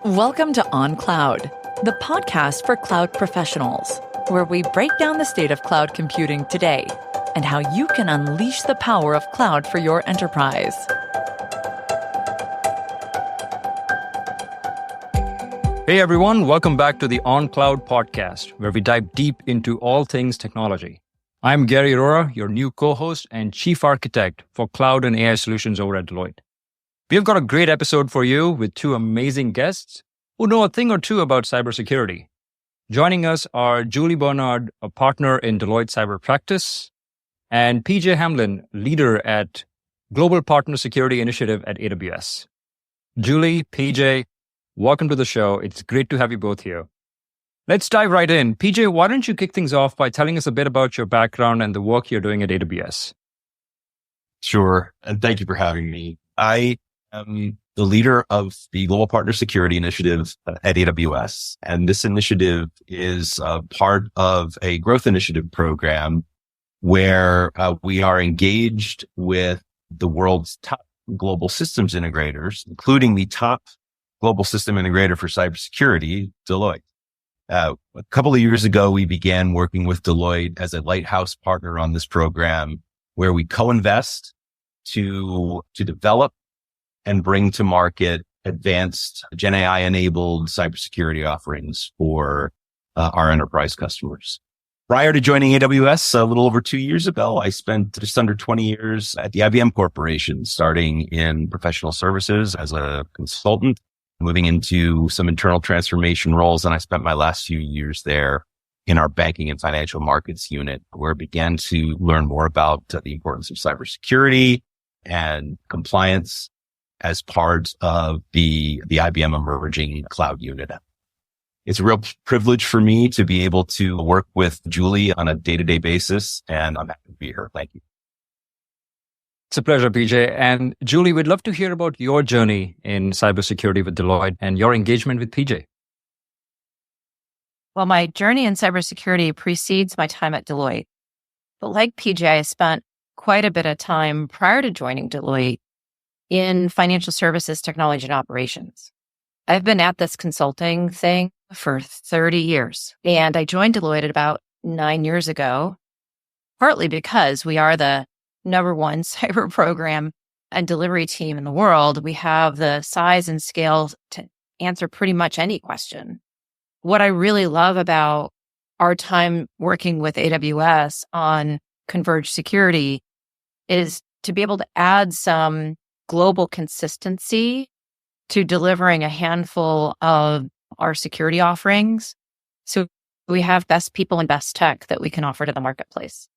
Welcome to On Cloud, the podcast for cloud professionals, where we break down the state of cloud computing today and how you can unleash the power of cloud for your enterprise. Hey everyone, welcome back to the On Cloud podcast, where we dive deep into all things technology. I'm Gary Arora, your new co-host and chief architect for cloud and AI solutions over at Deloitte. We've got a great episode for you with two amazing guests who know a thing or two about cybersecurity. Joining us are Julie Bernard, a partner in Deloitte Cyber Practice, and PJ Hamlin, leader at Global Partner Security Initiative at AWS. Julie, PJ, welcome to the show. It's great to have you both here. Let's dive right in. PJ, why don't you kick things off by telling us a bit about your background and the work you're doing at AWS? Sure. And thank you for having me. I am the leader of the Global Partner Security Initiative at AWS. And this initiative is part of a growth initiative program where we are engaged with the world's top global systems integrators, including the top global system integrator for cybersecurity, Deloitte. A couple of years ago, we began working with Deloitte as a lighthouse partner on this program, where we co-invest to develop and bring to market advanced Gen AI enabled cybersecurity offerings for our enterprise customers. Prior to joining AWS a little over 2 years ago, I spent just under 20 years at the IBM Corporation, starting in professional services as a consultant, moving into some internal transformation roles. And I spent my last few years there in our banking and financial markets unit, where I began to learn more about the importance of cybersecurity and compliance as part of the IBM emerging cloud unit. It's a real privilege for me to be able to work with Julie on a day-to-day basis, and I'm happy to be here. Thank you. It's a pleasure, PJ. And Julie, we'd love to hear about your journey in cybersecurity with Deloitte and your engagement with PJ. Well, my journey in cybersecurity precedes my time at Deloitte. But like PJ, I spent quite a bit of time prior to joining Deloitte in financial services, technology, and operations. I've been at this consulting thing for 30 years. And I joined Deloitte at about 9 years ago, partly because we are the number one cyber program and delivery team in the world. We have the size and scale to answer pretty much any question. What I really love about our time working with AWS on converged security is to be able to add some global consistency to delivering a handful of our security offerings. So we have best people and best tech that we can offer to the marketplace.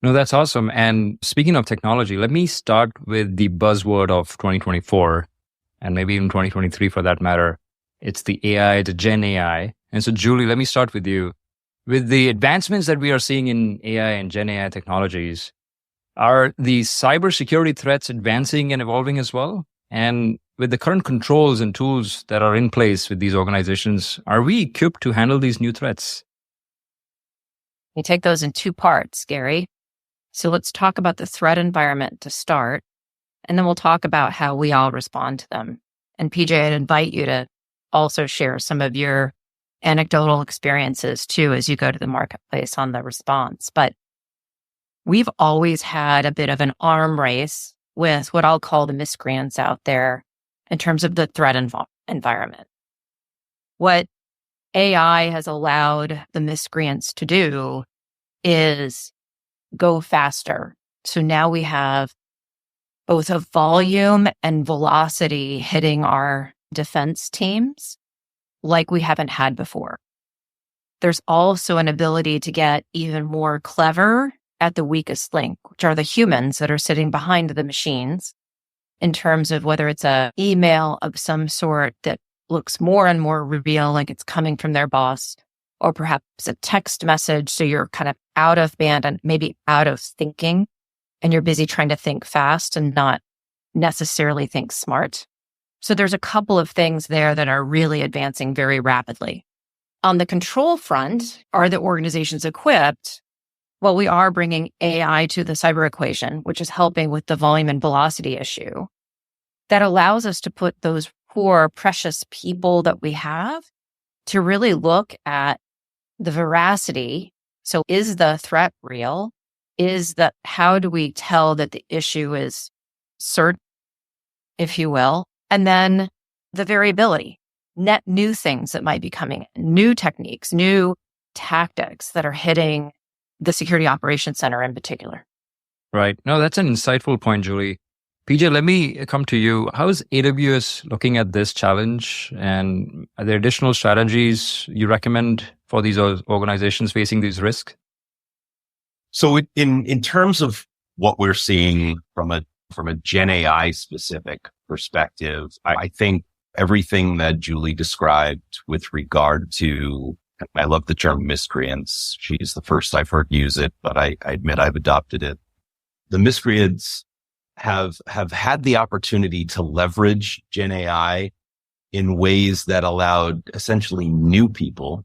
No, that's awesome. And speaking of technology, let me start with the buzzword of 2024 and maybe even 2023 for that matter. It's the AI, the Gen AI. And so, Julie, let me start with you. With the advancements that we are seeing in AI and Gen AI technologies, are the cybersecurity threats advancing and evolving as well? And with the current controls and tools that are in place with these organizations, are we equipped to handle these new threats? We take those in two parts, Gary. So let's talk about the threat environment to start, and then we'll talk about how we all respond to them. And PJ, I'd invite you to also share some of your anecdotal experiences too as you go to the marketplace on the response. But we've always had a bit of an arm race with what I'll call the miscreants out there in terms of the threat environment. What AI has allowed the miscreants to do is go faster. So now we have both a volume and velocity hitting our defense teams like we haven't had before. There's also an ability to get even more clever at the weakest link, which are the humans that are sitting behind the machines, in terms of whether it's an email of some sort that looks more and more real, like it's coming from their boss, or perhaps a text message. So you're kind of out of band and maybe out of thinking, and you're busy trying to think fast and not necessarily think smart. So there's a couple of things there that are really advancing very rapidly. On the control front, are the organizations equipped? Well, we are bringing AI to the cyber equation, which is helping with the volume and velocity issue. That allows us to put those poor, precious people that we have to really look at the veracity. So is the threat real? How do we tell that the issue is certain, if you will? And then the variability, net new things that might be coming, new techniques, new tactics that are hitting the security operations center in particular. Right. No, that's an insightful point, Julie. PJ, let me come to you. How is AWS looking at this challenge? And are there additional strategies you recommend for these organizations facing these risks? So in terms of what we're seeing from a Gen AI specific perspective, I think everything that Julie described with regard to, I love the term miscreants. She's the first I've heard use it, but I admit I've adopted it. The miscreants have had the opportunity to leverage Gen AI in ways that allowed essentially new people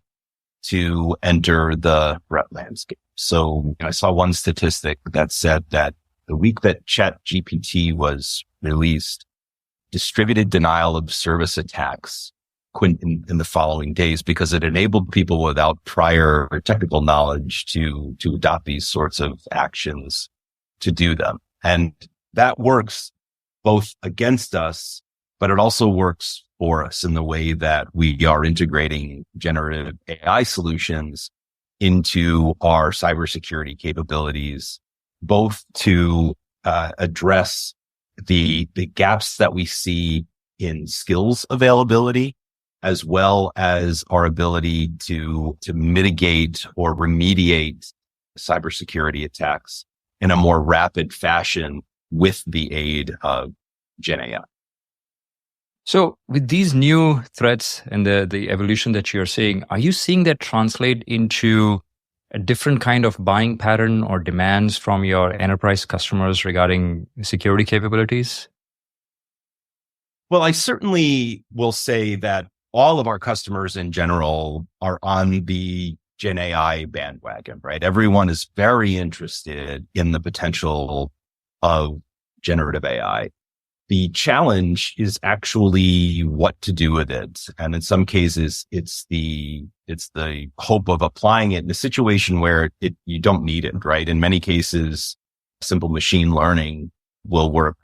to enter the threat landscape. So I saw one statistic that said that the week that ChatGPT was released, distributed denial of service attacks quit in the following days because it enabled people without prior technical knowledge to adopt these sorts of actions to do them. And that works both against us, but it also works for us in the way that we are integrating generative AI solutions into our cybersecurity capabilities, both to address the gaps that we see in skills availability, as well as our ability to mitigate or remediate cybersecurity attacks in a more rapid fashion with the aid of Gen AI. So with these new threats and the evolution that you're seeing, are you seeing that translate into a different kind of buying pattern or demands from your enterprise customers regarding security capabilities? Well, I certainly will say that all of our customers in general are on the Gen AI bandwagon, right? Everyone is very interested in the potential of generative AI. The challenge is actually what to do with it. And in some cases, it's the hope of applying it in a situation where you don't need it, right? In many cases, simple machine learning will work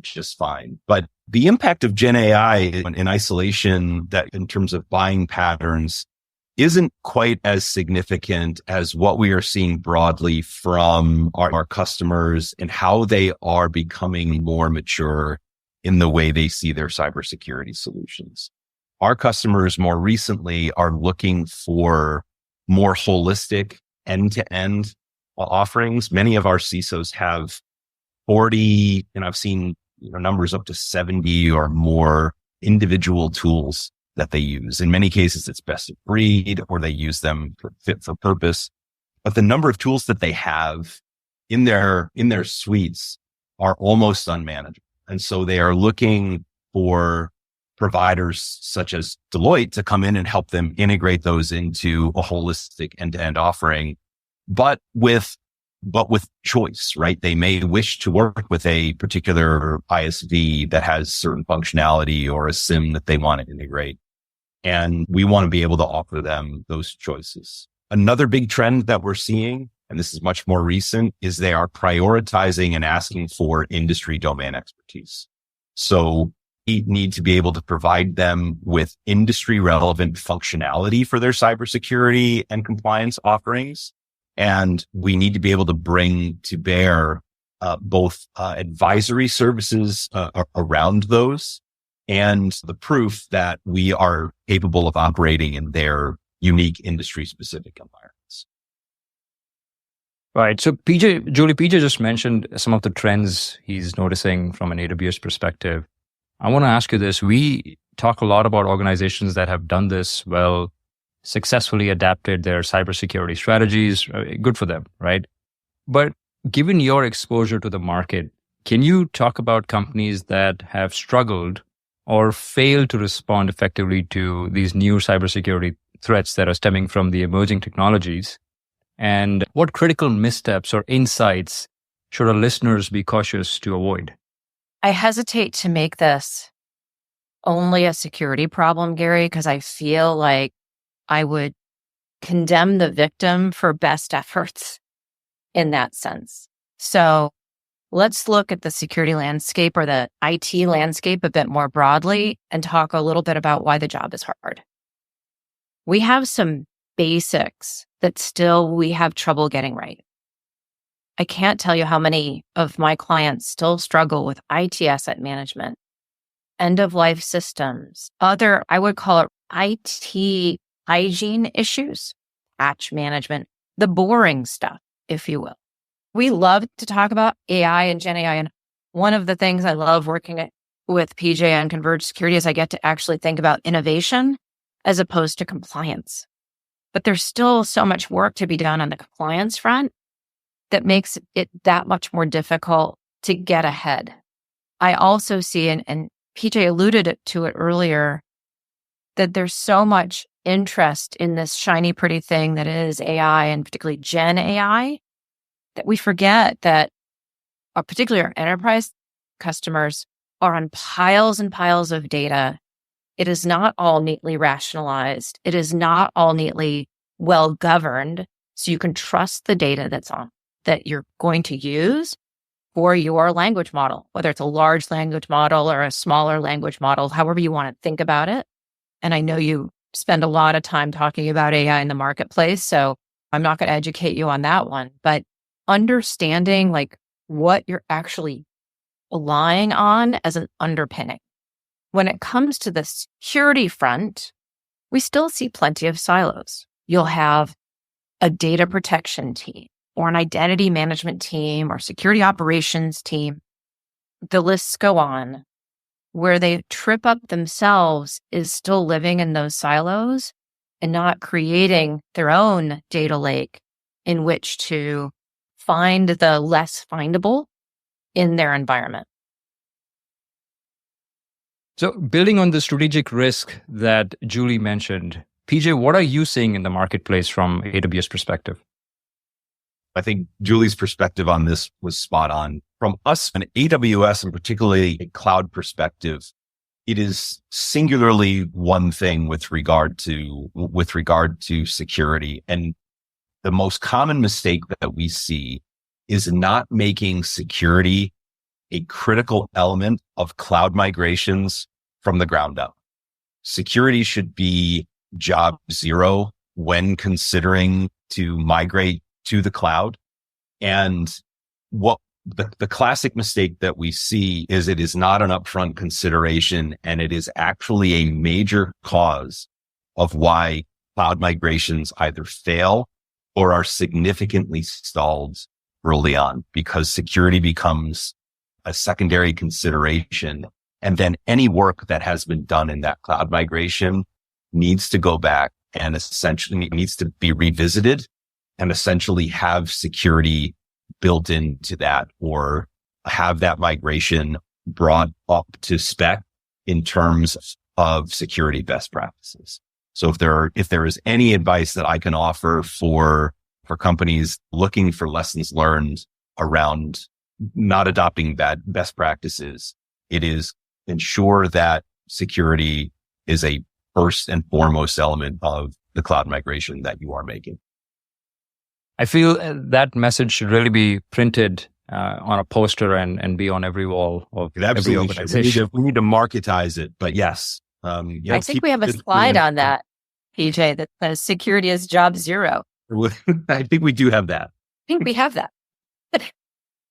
just fine. But the impact of Gen AI in isolation, that in terms of buying patterns, isn't quite as significant as what we are seeing broadly from our customers and how they are becoming more mature in the way they see their cybersecurity solutions. Our customers more recently are looking for more holistic end-to-end offerings. Many of our CISOs have 40, and I've seen numbers up to 70 or more individual tools that they use. In many cases, it's best of breed, or they use them for fit for purpose. But the number of tools that they have in their suites are almost unmanageable. And so they are looking for providers such as Deloitte to come in and help them integrate those into a holistic end-to-end offering, but with choice, right? They may wish to work with a particular ISV that has certain functionality or a SIM that they want to integrate. And we want to be able to offer them those choices. Another big trend that we're seeing, and this is much more recent, is they are prioritizing and asking for industry domain expertise. So we need to be able to provide them with industry relevant functionality for their cybersecurity and compliance offerings. And we need to be able to bring to bear both advisory services around those and the proof that we are capable of operating in their unique industry-specific environments. Right. So Julie, PJ just mentioned some of the trends he's noticing from an AWS perspective. I want to ask you this. We talk a lot about organizations that have done this well, successfully adapted their cybersecurity strategies. Good for them, right? But given your exposure to the market, can you talk about companies that have struggled or failed to respond effectively to these new cybersecurity threats that are stemming from the emerging technologies? And what critical missteps or insights should our listeners be cautious to avoid? I hesitate to make this only a security problem, Gary, because I feel like I would condemn the victim for best efforts in that sense. So let's look at the security landscape or the IT landscape a bit more broadly and talk a little bit about why the job is hard. We have some basics that still we have trouble getting right. I can't tell you how many of my clients still struggle with IT asset management, end-of-life systems, other, I would call it IT hygiene issues, patch management, the boring stuff, if you will. We love to talk about AI and Gen AI. And one of the things I love working with PJ and Converge Security is I get to actually think about innovation as opposed to compliance. But there's still so much work to be done on the compliance front that makes it that much more difficult to get ahead. I also see, and PJ alluded to it earlier, that there's so much interest in this shiny, pretty thing that is AI and particularly Gen AI that we forget that particularly our enterprise customers are on piles and piles of data. It is not all neatly rationalized. It is not all neatly well governed. So you can trust the data that you're going to use for your language model, whether it's a large language model or a smaller language model, however you want to think about it. And I know you spend a lot of time talking about AI in the marketplace, so I'm not going to educate you on that one, but understanding like what you're actually relying on as an underpinning. When it comes to the security front, we still see plenty of silos. You'll have a data protection team or an identity management team or security operations team. The lists go on. Where they trip up themselves is still living in those silos and not creating their own data lake in which to find the less findable in their environment. So building on the strategic risk that Julie mentioned, PJ, what are you seeing in the marketplace from AWS perspective? I think Julie's perspective on this was spot on. From us, an AWS and particularly a cloud perspective, it is singularly one thing with regard to security. And the most common mistake that we see is not making security a critical element of cloud migrations from the ground up. Security should be job zero when considering to migrate to the cloud. And what the classic mistake that we see is it is not an upfront consideration, and it is actually a major cause of why cloud migrations either fail or are significantly stalled early on, because security becomes a secondary consideration. And then any work that has been done in that cloud migration needs to go back and essentially needs to be revisited and essentially have security built into that, or have that migration brought up to spec in terms of security best practices. So if there is any advice that I can offer for companies looking for lessons learned around not adopting bad best practices, it is ensure that security is a first and foremost element of the cloud migration that you are making. I feel that message should really be printed on a poster and be on every wall of every organization. We need to marketize it, but yes. I think we have a slide on that, PJ, that says security is job zero. I think we do have that. I think we have that.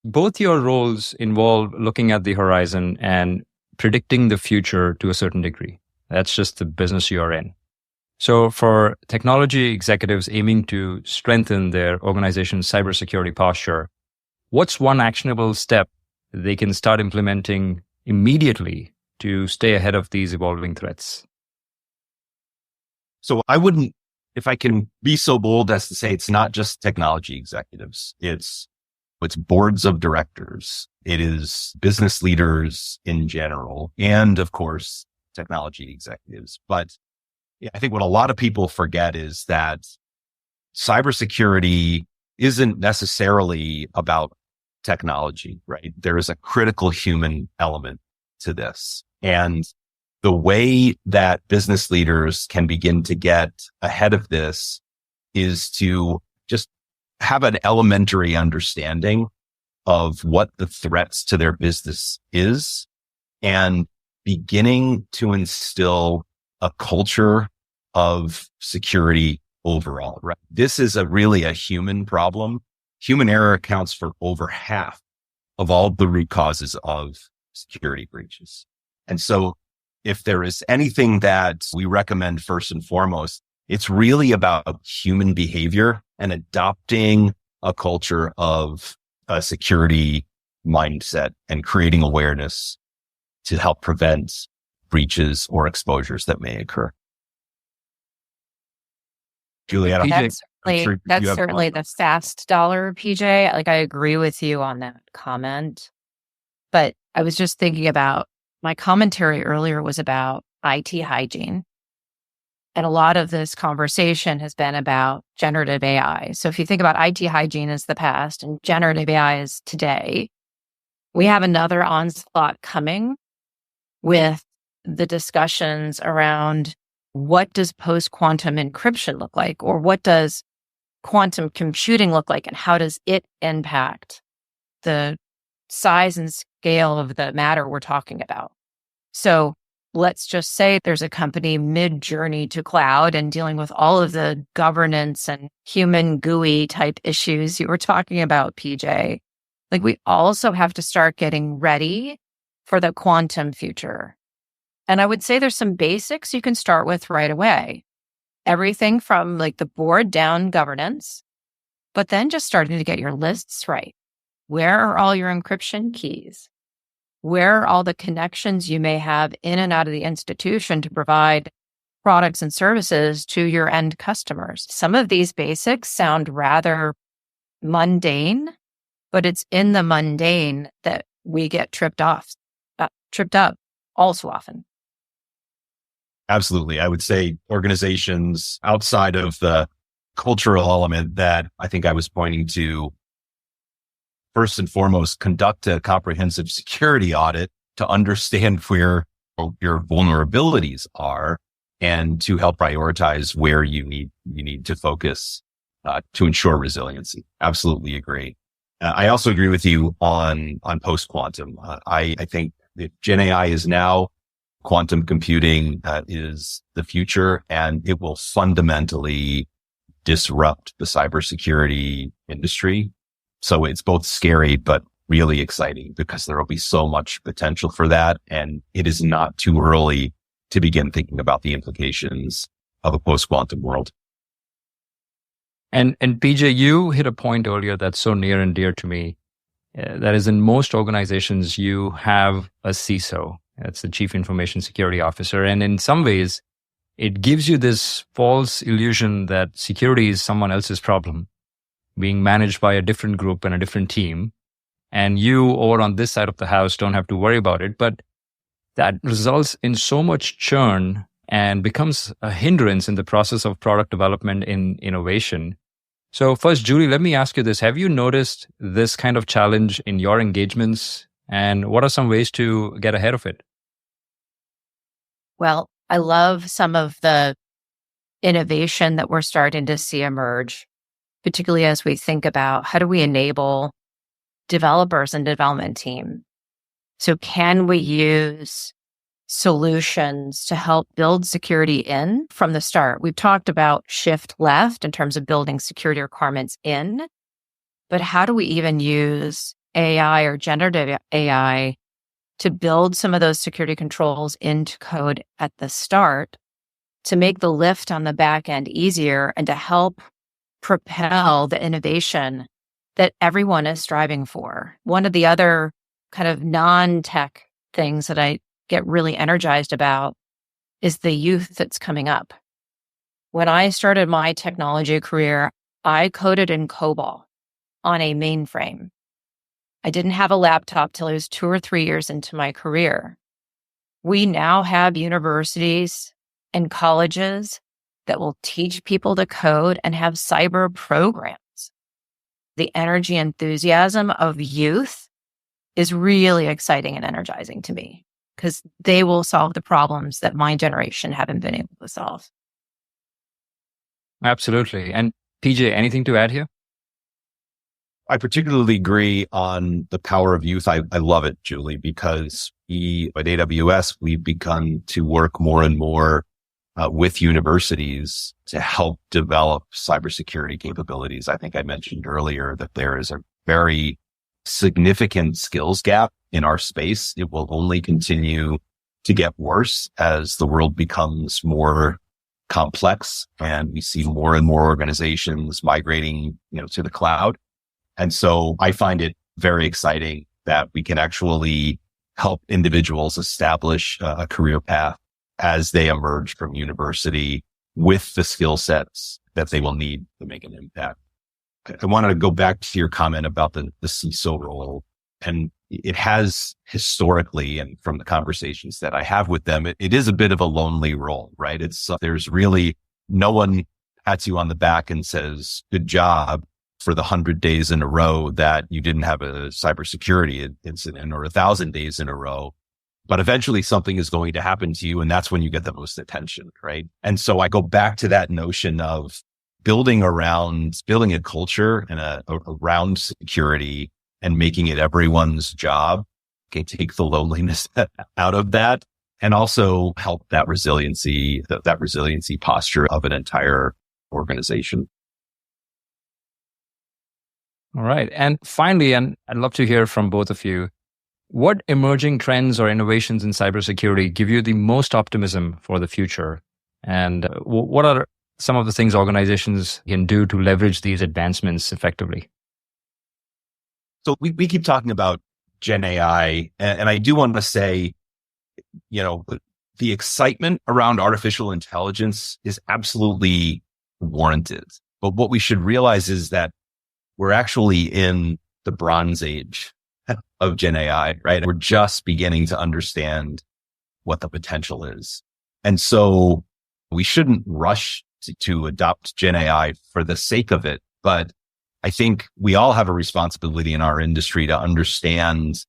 Both your roles involve looking at the horizon and predicting the future to a certain degree. That's just the business you're in. So for technology executives aiming to strengthen their organization's cybersecurity posture, what's one actionable step they can start implementing immediately to stay ahead of these evolving threats? So I wouldn't, if I can be so bold as to say, it's not just technology executives. It's boards of directors. It is business leaders in general. And of course, technology executives. But I think what a lot of people forget is that cybersecurity isn't necessarily about technology, right? There is a critical human element to this. And the way that business leaders can begin to get ahead of this is to just have an elementary understanding of what the threats to their business is and beginning to instill a culture of security overall, right? This is really a human problem. Human error accounts for over half of all the root causes of security breaches. And so if there is anything that we recommend first and foremost, it's really about human behavior and adopting a culture of a security mindset and creating awareness to help prevent breaches or exposures that may occur. Juliana, that's certainly the fast dollar, PJ. Like, I agree with you on that comment. But I was just thinking about my commentary earlier was about IT hygiene. And a lot of this conversation has been about generative AI. So if you think about IT hygiene as the past and generative AI is today, we have another onslaught coming with the discussions around what does post-quantum encryption look like, or what does quantum computing look like, and how does it impact the size and scale of the matter we're talking about. So let's just say there's a company mid-journey to cloud and dealing with all of the governance and human GUI type issues you were talking about, PJ. Like, we also have to start getting ready for the quantum future. And I would say there's some basics you can start with right away. Everything from like the board down governance, but then just starting to get your lists right. Where are all your encryption keys? Where are all the connections you may have in and out of the institution to provide products and services to your end customers? Some of these basics sound rather mundane, but it's in the mundane that we get tripped up all so often. Absolutely. I would say organizations outside of the cultural element that I think I was pointing to, first and foremost, conduct a comprehensive security audit to understand where your vulnerabilities are and to help prioritize where you need to focus to ensure resiliency. Absolutely agree. I also agree with you on post-quantum. I think that Gen AI is now, quantum computing is the future, and it will fundamentally disrupt the cybersecurity industry. So it's both scary, but really exciting because there will be so much potential for that. And it is not too early to begin thinking about the implications of a post-quantum world. And PJ, you hit a point earlier that's so near and dear to me. That is, in most organizations, you have a CISO. That's the Chief Information Security Officer. And in some ways, it gives you this false illusion that security is someone else's problem, being managed by a different group and a different team. And you over on this side of the house don't have to worry about it. But that results in so much churn and becomes a hindrance in the process of product development in innovation. So first, Julie, let me ask you this. Have you noticed this kind of challenge in your engagements? And what are some ways to get ahead of it? Well, I love some of the innovation that we're starting to see emerge, particularly as we think about how do we enable developers and development team. So can we use solutions to help build security in from the start? We've talked about shift left in terms of building security requirements in, but how do we even use AI or generative AI to build some of those security controls into code at the start to make the lift on the back end easier and to help propel the innovation that everyone is striving for? One of the other kind of non-tech things that I get really energized about is the youth that's coming up. When I started my technology career, I coded in COBOL on a mainframe. I didn't have a laptop till I was 2 or 3 years into my career. We now have universities and colleges that will teach people to code and have cyber programs. The energy and enthusiasm of youth is really exciting and energizing to me. because they will solve the problems that my generation haven't been able to solve. Absolutely. And PJ, anything to add here? I particularly agree on the power of youth. I love it, Julie, because at AWS, we've begun to work more and more with universities to help develop cybersecurity capabilities. I think I mentioned earlier that there is a very significant skills gap in our space. It will only continue to get worse as the world becomes more complex and we see more and more organizations migrating, to the cloud. And so I find it very exciting that we can actually help individuals establish a career path as they emerge from university with the skill sets that they will need to make an impact. I wanted to go back to your comment about the CISO role. And it has historically, and from the conversations that I have with them, it is a bit of a lonely role, right? There's really no one pats you on the back and says, good job for the 100 days in a row that you didn't have a cybersecurity incident, or 1,000 days in a row. But eventually something is going to happen to you, and that's when you get the most attention, right? And so I go back to that notion of building a culture and around security and making it everyone's job. Okay, take the loneliness out of that, and also help that resiliency posture of an entire organization. All right. And finally, and I'd love to hear from both of you, what emerging trends or innovations in cybersecurity give you the most optimism for the future? And what are some of the things organizations can do to leverage these advancements effectively? So we keep talking about Gen AI, and I do want to say, the excitement around artificial intelligence is absolutely warranted. But what we should realize is that we're actually in the Bronze Age of Gen AI, right? We're just beginning to understand what the potential is. And so we shouldn't rush to adopt Gen AI for the sake of it. But I think we all have a responsibility in our industry to understand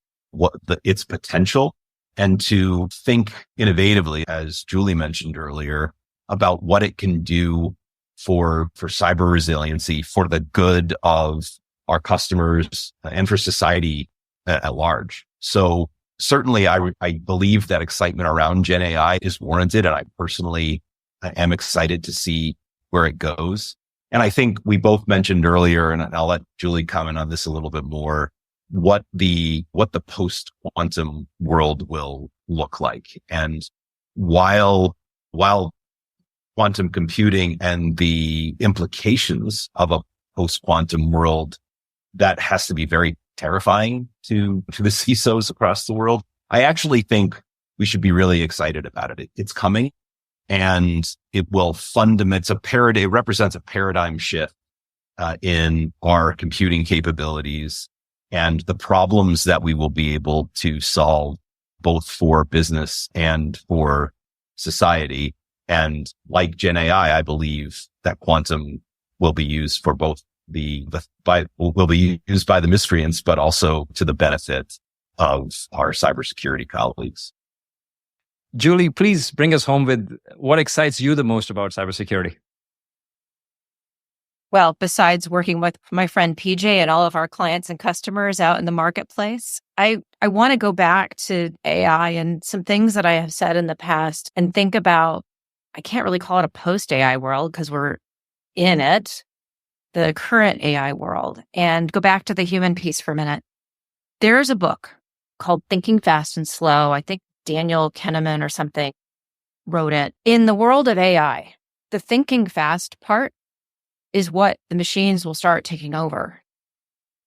its potential and to think innovatively, as Julie mentioned earlier, about what it can do for cyber resiliency, for the good of our customers and for society at large. So certainly I believe that excitement around Gen AI is warranted, and I personally am excited to see where it goes. And I think we both mentioned earlier, and I'll let Julie comment on this a little bit more, what the post-quantum world will look like. And while quantum computing and the implications of a post-quantum world, that has to be very terrifying to the CISOs across the world, I actually think we should be really excited about it. It's coming, and it represents a paradigm shift in our computing capabilities and the problems that we will be able to solve both for business and for society. And like Gen AI, I believe that quantum will be used for both will be used by the miscreants, but also to the benefit of our cybersecurity colleagues. Julie, please bring us home with what excites you the most about cybersecurity. Well, besides working with my friend PJ and all of our clients and customers out in the marketplace, I want to go back to AI and some things that I have said in the past and think about, I can't really call it a post-AI world because we're in it, the current AI world, and go back to the human piece for a minute. There's a book called Thinking Fast and Slow. I think Daniel Kahneman or something wrote it. In the world of AI, the thinking fast part is what the machines will start taking over.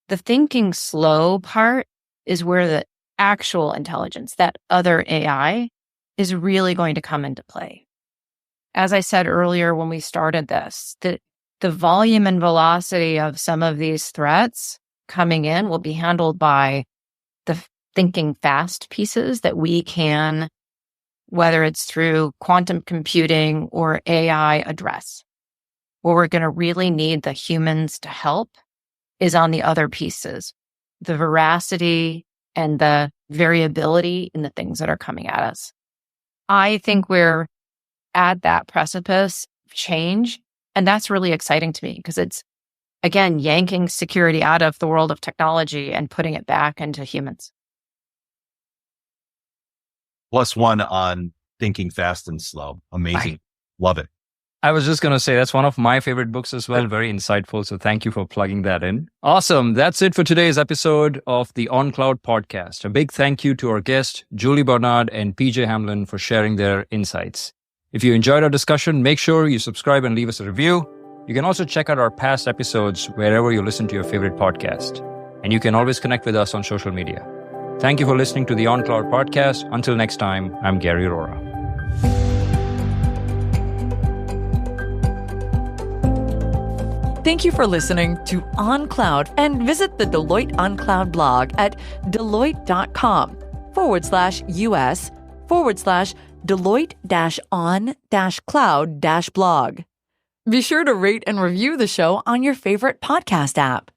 The thinking slow part is where the actual intelligence, that other AI, is really going to come into play. As I said earlier when we started this, the volume and velocity of some of these threats coming in will be handled by the thinking fast pieces that we can, whether it's through quantum computing or AI, address. Where we're going to really need the humans to help is on the other pieces, the veracity and the variability in the things that are coming at us. I think we're at that precipice of change. And that's really exciting to me because it's, again, yanking security out of the world of technology and putting it back into humans. +1 on thinking fast and slow. Amazing. Love it. I was just going to say that's one of my favorite books as well. Very insightful. So thank you for plugging that in. Awesome. That's it for today's episode of the On Cloud podcast. A big thank you to our guests, Julie Barnard and PJ Hamlin, for sharing their insights. If you enjoyed our discussion, make sure you subscribe and leave us a review. You can also check out our past episodes wherever you listen to your favorite podcast. And you can always connect with us on social media. Thank you for listening to the On Cloud podcast. Until next time, I'm Gary Arora. Thank you for listening to On Cloud, and visit the Deloitte On Cloud blog at deloitte.com/us/Deloitte-on-cloud-blog. Be sure to rate and review the show on your favorite podcast app.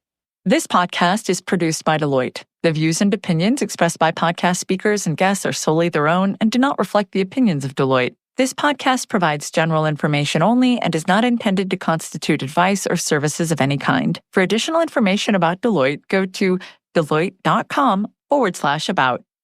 This podcast is produced by Deloitte. The views and opinions expressed by podcast speakers and guests are solely their own and do not reflect the opinions of Deloitte. This podcast provides general information only and is not intended to constitute advice or services of any kind. For additional information about Deloitte, go to deloitte.com/about.